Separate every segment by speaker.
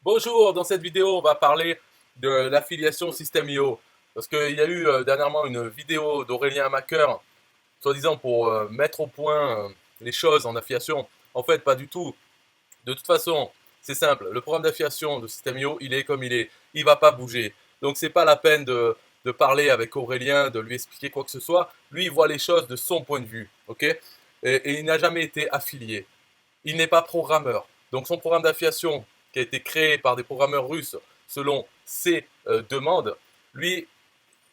Speaker 1: Bonjour, dans cette vidéo, on va parler de l'affiliation System.io. Parce qu'il y a eu dernièrement une vidéo d'Aurélien Macker, soi-disant pour mettre au point les choses en affiliation. En fait, pas du tout. De toute façon, c'est simple. Le programme d'affiliation de System.io, il est comme il est. Il ne va pas bouger. Donc, c'est pas la peine de parler avec Aurélien, de lui expliquer quoi que ce soit. Lui, il voit les choses de son point de vue. Ok? Et il n'a jamais été affilié. Il n'est pas programmeur. Donc son programme d'affiliation, qui a été créé par des programmeurs russes selon ses demandes, lui,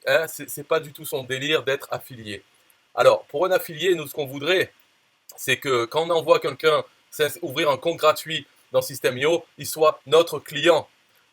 Speaker 1: hein, c'est pas du tout son délire d'être affilié. Alors, pour un affilié, nous, ce qu'on voudrait, c'est que quand on envoie quelqu'un ouvrir un compte gratuit dans System.io, il soit notre client.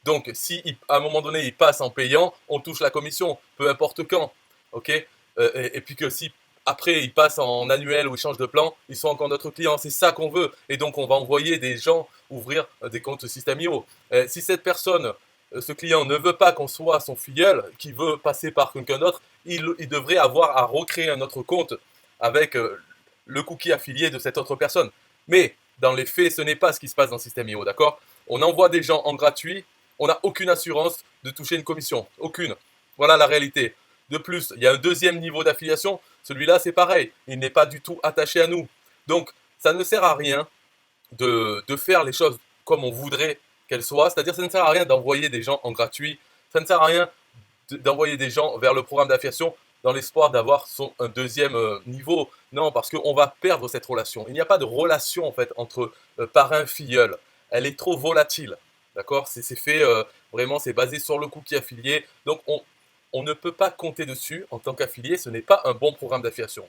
Speaker 1: Donc, si à un moment donné, il passe en payant, on touche la commission, peu importe quand. Ok. Et puis que si après il passe en annuel ou il change de plan, ils sont encore notre client. C'est ça qu'on veut. Et donc, on va envoyer des gens ouvrir des comptes System.io. Si cette personne, ce client ne veut pas qu'on soit son filleul, qui veut passer par quelqu'un d'autre, il devrait avoir à recréer un autre compte avec le cookie affilié de cette autre personne. Mais dans les faits, ce n'est pas ce qui se passe dans System.io, d'accord? On envoie des gens en gratuit, on n'a aucune assurance de toucher une commission. Aucune. Voilà la réalité. De plus, il y a un deuxième niveau d'affiliation. Celui-là, c'est pareil. Il n'est pas du tout attaché à nous. Donc, ça ne sert à rien de faire les choses comme on voudrait qu'elles soient. C'est-à-dire, ça ne sert à rien d'envoyer des gens en gratuit. Ça ne sert à rien d'envoyer des gens vers le programme d'affiliation dans l'espoir d'avoir un deuxième niveau. Non, parce qu'on va perdre cette relation. Il n'y a pas de relation en fait entre parrain-filleul. Elle est trop volatile. D'accord? C'est fait vraiment, c'est basé sur le cookie affilié. Donc on ne peut pas compter dessus en tant qu'affilié. Ce n'est pas un bon programme d'affiliation.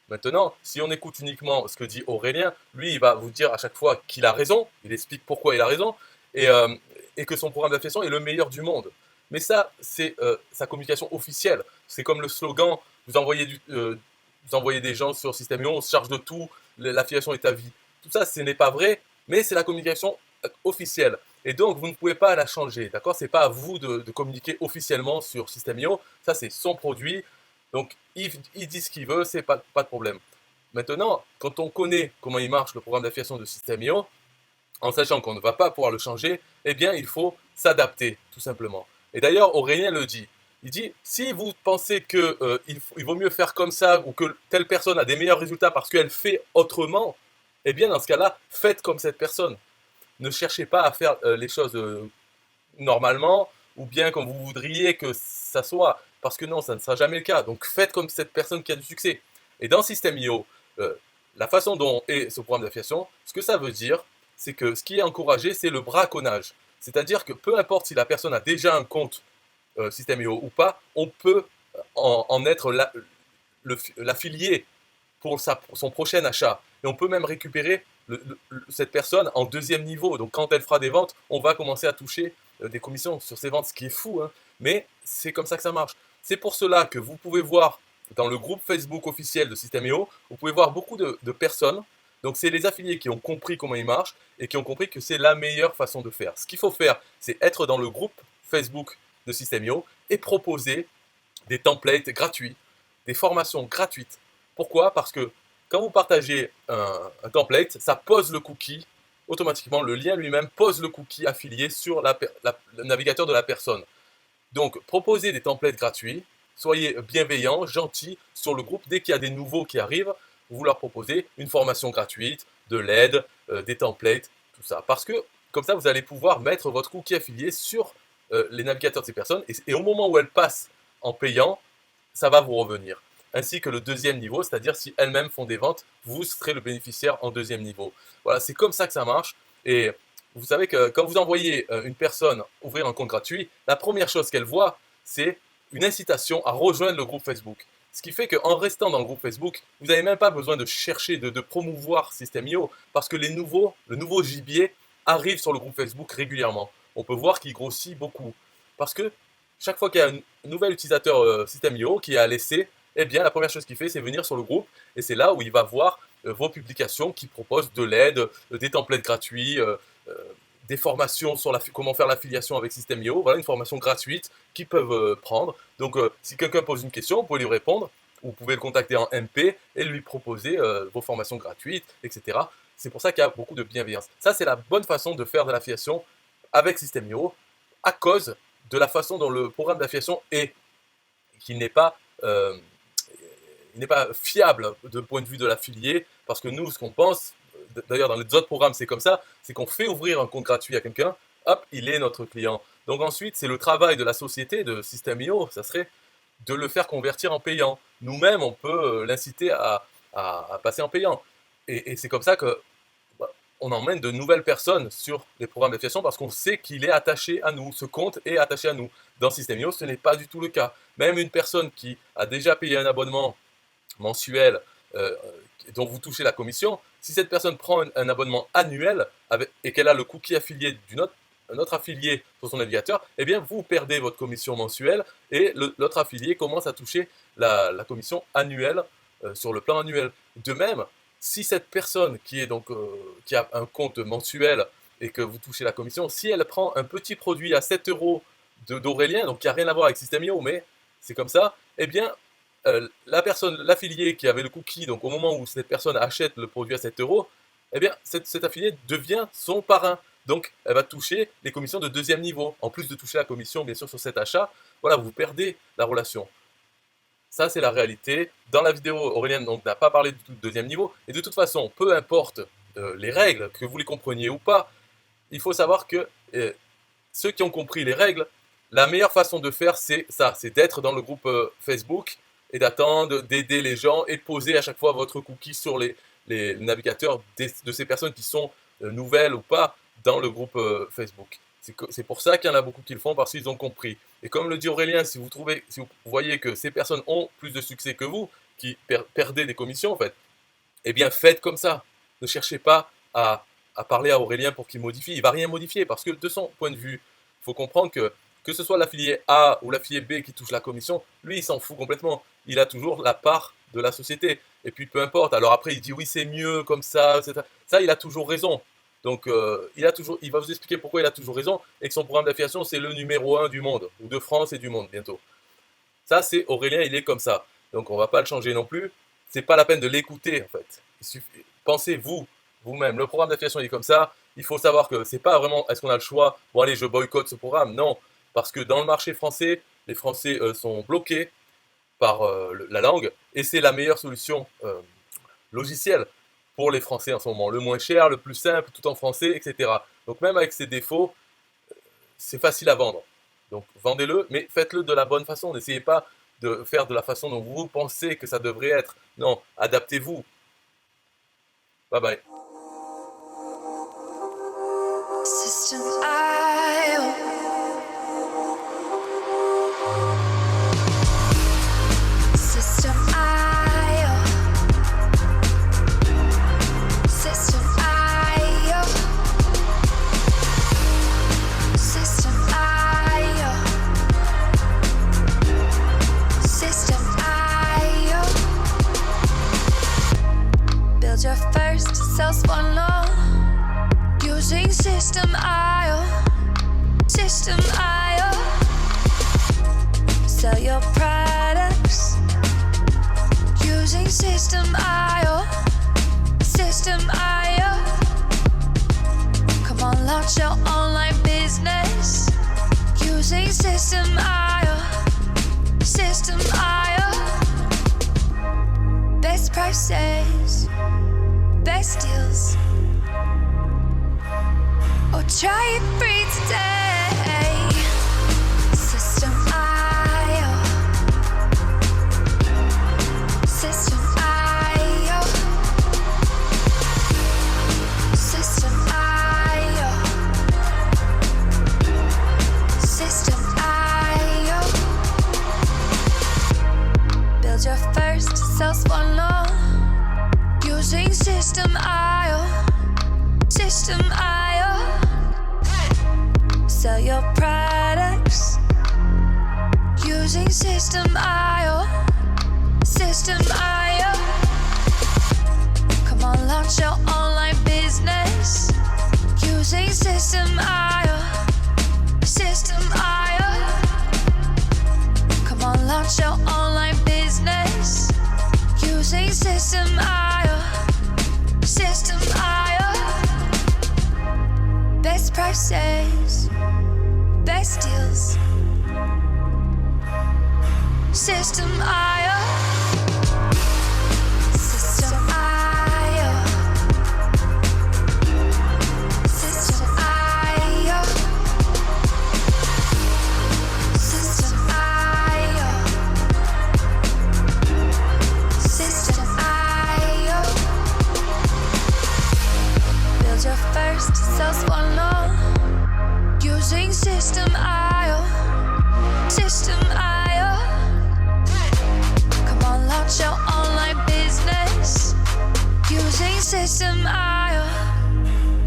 Speaker 1: Maintenant, si on écoute uniquement ce que dit Aurélien, lui, il va vous dire à chaque fois qu'il a raison, il explique pourquoi il a raison, et, euh, et que son programme d'affiliation est le meilleur du monde. Mais ça, c'est sa communication officielle. C'est comme le slogan, vous envoyez des gens sur System.io, on se charge de tout, l'affiliation est à vie. Tout ça, ce n'est pas vrai, mais c'est la communication officielle. Et donc, vous ne pouvez pas la changer, d'accord? C'est pas à vous de communiquer officiellement sur System.io, ça c'est son produit, donc il dit ce qu'il veut, c'est pas de problème. Maintenant, quand on connaît comment il marche le programme d'affiliation de System.io, en sachant qu'on ne va pas pouvoir le changer, eh bien il faut s'adapter, tout simplement. Et d'ailleurs, Aurélien le dit. Il dit, si vous pensez que il vaut mieux faire comme ça, ou que telle personne a des meilleurs résultats parce qu'elle fait autrement, eh bien dans ce cas-là, faites comme cette personne. Ne cherchez pas à faire les choses normalement, ou bien comme vous voudriez que ça soit, parce que non, ça ne sera jamais le cas. Donc faites comme cette personne qui a du succès. Et dans System.io, euh, la façon dont est ce programme d'affiliation, ce que ça veut dire, c'est que ce qui est encouragé, c'est le braconnage. C'est-à-dire que peu importe si la personne a déjà un compte System.io ou pas, on peut en être l'affilié pour son prochain achat. Et on peut même récupérer cette personne en deuxième niveau. Donc quand elle fera des ventes, on va commencer à toucher des commissions sur ces ventes, ce qui est fou, hein. Mais c'est comme ça que ça marche. C'est pour cela que vous pouvez voir dans le groupe Facebook officiel de System.io, vous pouvez voir beaucoup de personnes. Donc c'est les affiliés qui ont compris comment il marche et qui ont compris que c'est la meilleure façon de faire. Ce qu'il faut faire, c'est être dans le groupe Facebook de System.io et proposer des templates gratuits, des formations gratuites. Pourquoi? Parce que quand vous partagez un template, ça pose le cookie, automatiquement le lien lui-même pose le cookie affilié sur le navigateur de la personne. Donc proposez des templates gratuits, soyez bienveillants, gentils sur le groupe. Dès qu'il y a des nouveaux qui arrivent, vous leur proposez une formation gratuite, de l'aide, des templates, tout ça. Parce que comme ça, vous allez pouvoir mettre votre cookie affilié sur les navigateurs de ces personnes et au moment où elles passent en payant, ça va vous revenir. Ainsi que le deuxième niveau, c'est-à-dire si elles-mêmes font des ventes, vous serez le bénéficiaire en deuxième niveau. Voilà, c'est comme ça que ça marche. Et vous savez que quand vous envoyez une personne ouvrir un compte gratuit, la première chose qu'elle voit, c'est une incitation à rejoindre le groupe Facebook. Ce qui fait qu'en restant dans le groupe Facebook, vous n'avez même pas besoin de chercher, de promouvoir System.io, parce que le nouveau gibier arrive sur le groupe Facebook régulièrement. On peut voir qu'il grossit beaucoup. Parce que chaque fois qu'il y a un nouvel utilisateur System.io qui a laissé, eh bien la première chose qu'il fait, c'est venir sur le groupe, et c'est là où il va voir vos publications qui proposent de l'aide, des templates gratuits, euh, des formations sur comment faire l'affiliation avec System.io. Voilà une formation gratuite qu'ils peuvent prendre. Donc si quelqu'un pose une question, vous pouvez lui répondre, ou vous pouvez le contacter en MP et lui proposer vos formations gratuites, etc. C'est pour ça qu'il y a beaucoup de bienveillance. Ça, c'est la bonne façon de faire de l'affiliation avec System.io à cause de la façon dont le programme d'affiliation est, qui n'est pas fiable de point de vue de l'affilié, parce que nous, ce qu'on pense, d'ailleurs dans les autres programmes c'est comme ça, c'est qu'on fait ouvrir un compte gratuit à quelqu'un, hop, il est notre client. Donc ensuite, c'est le travail de la société, de System.io, ça serait de le faire convertir en payant. Nous-mêmes, on peut l'inciter à passer en payant. Et c'est comme ça que on emmène de nouvelles personnes sur les programmes d'affiliation parce qu'on sait qu'il est attaché à nous, ce compte est attaché à nous. Dans System.io, ce n'est pas du tout le cas. Même une personne qui a déjà payé un abonnement mensuel dont vous touchez la commission, si cette personne prend un abonnement annuel et qu'elle a le cookie affilié un autre affilié sur son navigateur, eh bien vous perdez votre commission mensuelle et l'autre affilié commence à toucher la commission annuelle sur le plan annuel. De même, si cette personne qui a un compte mensuel et que vous touchez la commission, si elle prend un petit produit à 7 € d'Aurélien, donc qui n'a rien à voir avec System.io, mais c'est comme ça, eh bien l'affilié qui avait le cookie, donc au moment où cette personne achète le produit à 7 €, eh bien cet affilié devient son parrain. Donc elle va toucher les commissions de deuxième niveau. En plus de toucher la commission, bien sûr, sur cet achat, voilà, vous perdez la relation. Ça, c'est la réalité. Dans la vidéo, Aurélien n'a pas parlé du tout de deuxième niveau. Et de toute façon, peu importe les règles, que vous les compreniez ou pas, il faut savoir que ceux qui ont compris les règles, la meilleure façon de faire, c'est ça, c'est d'être dans le groupe Facebook et d'attendre, d'aider les gens et de poser à chaque fois votre cookie sur les navigateurs de ces personnes qui sont nouvelles ou pas dans le groupe Facebook. C'est pour ça qu'il y en a beaucoup qui le font, parce qu'ils ont compris. Et comme le dit Aurélien, si vous voyez que ces personnes ont plus de succès que vous, qui perdez des commissions en fait, eh bien faites comme ça. Ne cherchez pas à parler à Aurélien pour qu'il modifie. Il ne va rien modifier, parce que de son point de vue, il faut comprendre que ce soit l'affilié A ou l'affilié B qui touche la commission, lui il s'en fout complètement. Il a toujours la part de la société. Et puis peu importe, alors après il dit oui c'est mieux comme ça, etc. Ça il a toujours raison. Donc il va vous expliquer pourquoi il a toujours raison et que son programme d'affiliation c'est le numéro 1 du monde, ou de France et du monde bientôt. Ça c'est Aurélien, il est comme ça. Donc on ne va pas le changer non plus. C'est pas la peine de l'écouter en fait. Pensez vous-même, le programme d'affiliation il est comme ça. Il faut savoir que c'est pas vraiment est-ce qu'on a le choix, bon allez je boycotte ce programme, non. Parce que dans le marché français, les Français sont bloqués par la langue et c'est la meilleure solution logicielle pour les Français en ce moment, le moins cher, le plus simple, tout en français, etc. Donc même avec ses défauts, c'est facile à vendre. Donc vendez-le, mais faites-le de la bonne façon. N'essayez pas de faire de la façon dont vous pensez que ça devrait être. Non, adaptez-vous. Bye bye.
Speaker 2: Your first self-one loan using System.io. System.io. Sell your products using System.io. System.io. Come on, launch your online business using System.io. System.io. Best prices, best deals. Or try it free today. System.io. System.io. System.io. System.io. Build your first self-one loan using System.io. System.io. Sell your products using System.io. System.io. Come on, launch your online business using System.io. System.io. Come on, launch your online business using System.io. System.io. Best prices, System IO. System IO. System IO. System IO. System IO. Build your first self-one using System IO. System IO. Come on, launch your online business using System IO.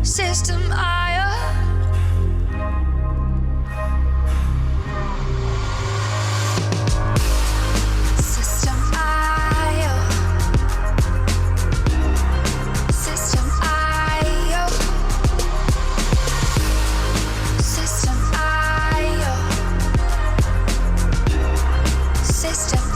Speaker 2: System IO. System IO. System IO. System IO. System